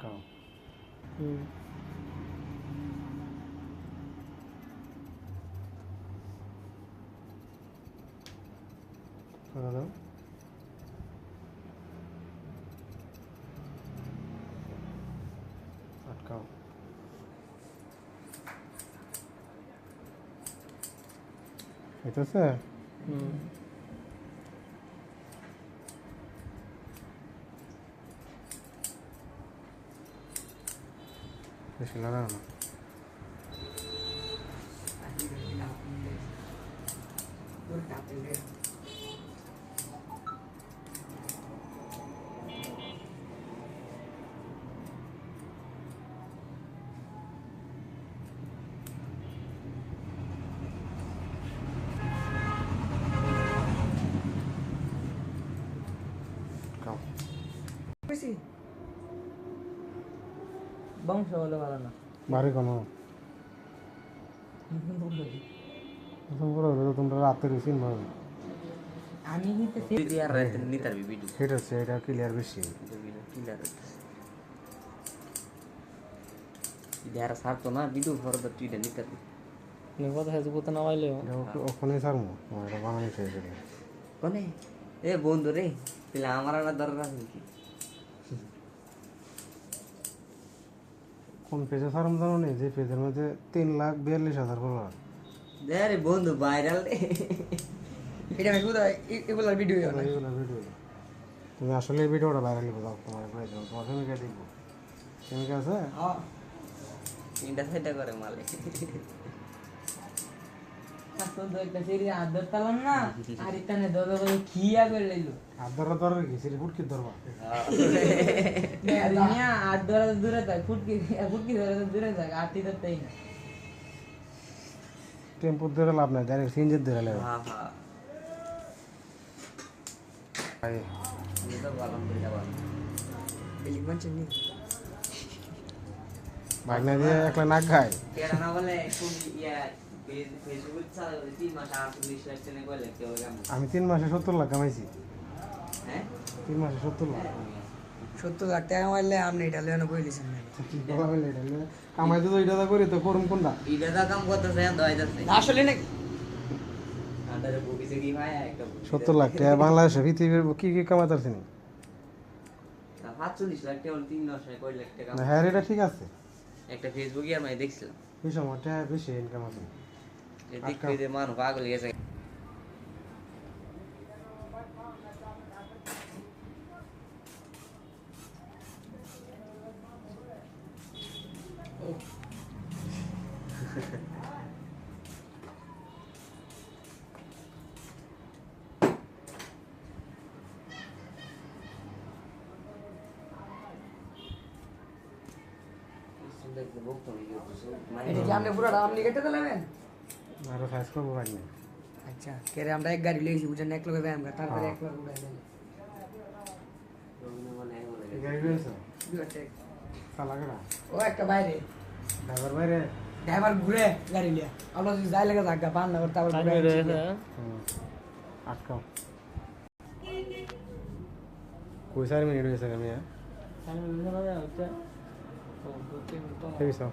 আটকাও। করে দাও। আটকাও। হইতেছে? বেশি লাগাও না। আটকাও। বেশি বংশ হলে ভালো না। বাড়ি কোনো তোমরা রাতে রিসিন ভাবে আমি নিতেছি ক্লিয়ার রাইতে নিতার ভিডিও সেটা হচ্ছে এটা ক্লিয়ার বেশি। ক্লিয়ার ইদারা সারতো না ভিডিও ফরদ তুই এটা নিতার কথা হেজু কথা নামাইলেও এটা ওখানে ছাড়বো এটা বাঙালি শেষ হয়ে কোনে এ বন্ধু রে তাহলে আমার আর দরকার আছে কি কোন পেজে ছাড়ম জানো নেই যে পেজের মধ্যে 3,42,000 ফলোয়ার। আরে বন্ধু ভাইরাল রে এটা আমি কোথায় এগুলার ভিডিও এইগুলো ভিডিও তুমি আসলে এই ভিডিওটা ভাইরাল হবে দাও তোমার প্রয়োজন তোমার ফ্যামিলিকে দেখবো ফ্যামিলি আছে তিনটা সাইডটা করে মালে একটা সেরি আদর তালাম না আর ইতানে দলে দলে খিয়া করে লইলো হাত ধরা ধরে কি সেটা ফুটকি ধরবা দুনিয়া আট ধরা দূরে থাক ফুটকি ফুটকি ধরে দূরে থাক আটটি ধরতেই না টেম্পো ধরে লাভ নাই ডাইরেক্ট সিনজের ধরে লাগবে। হ্যাঁ এটা ভালো করে যাবা বিলিং মানছেন নি বাইক না দিয়ে একলা নাক খায়। কেডা না বলে কোন ইয়া ফেসবুক চালাতে 3 মাস 38 লাখ টাকা কইলে কেউ কেমন আমি 3 মাসে 70 লাখ কামাইছি। হ্যাঁ 3 মাসে 70 লাখ 70 লাখ টাকা মারলে আপনি এটা লেনো কই দিছেন না কি কথা বলে এটা কামাইতে তো এটা করি তো করুম কোনটা এটা দা কাম করতেছে দয় যাচ্ছে আসলে নাকি আন্দারে বগিছে কি ভাই একটা 70 লাখ টাকা বাংলাদেশে পৃথিবীর কি কি কামাতে পারছি না। 45 লাখ টাকা 3 মাসে কয় লাখ টাকা না হ্যাঁ এটা ঠিক আছে একটা ফেসবুকে আর আমি দেখছিলাম এই সময়টা বেশি ইনকাম আছে। এই দিক থেকে মানুষ পাগল হয়ে গেছে এটা কি আপনি পুরোটা আপনি কেটে দিলেন আরো সাইজ করবো বাইক না আচ্ছা কেরে আমরা এক গাড়ি লইছি বুঝেন এক লোকে আমরা তারপরে এক লোক উড়াই দিলাম এই গাড়ি রয়েছে দুটো চালা গেলা ও একটা বাইরে ড্রাইভার বাইরে ড্রাইভার ঘুরে গাড়ি লিয়া আমরা যদি যাই লাগে জায়গা পান না তারপর আটকাও কই 4 মিনিট হয়েছে আমি ঠিক আছে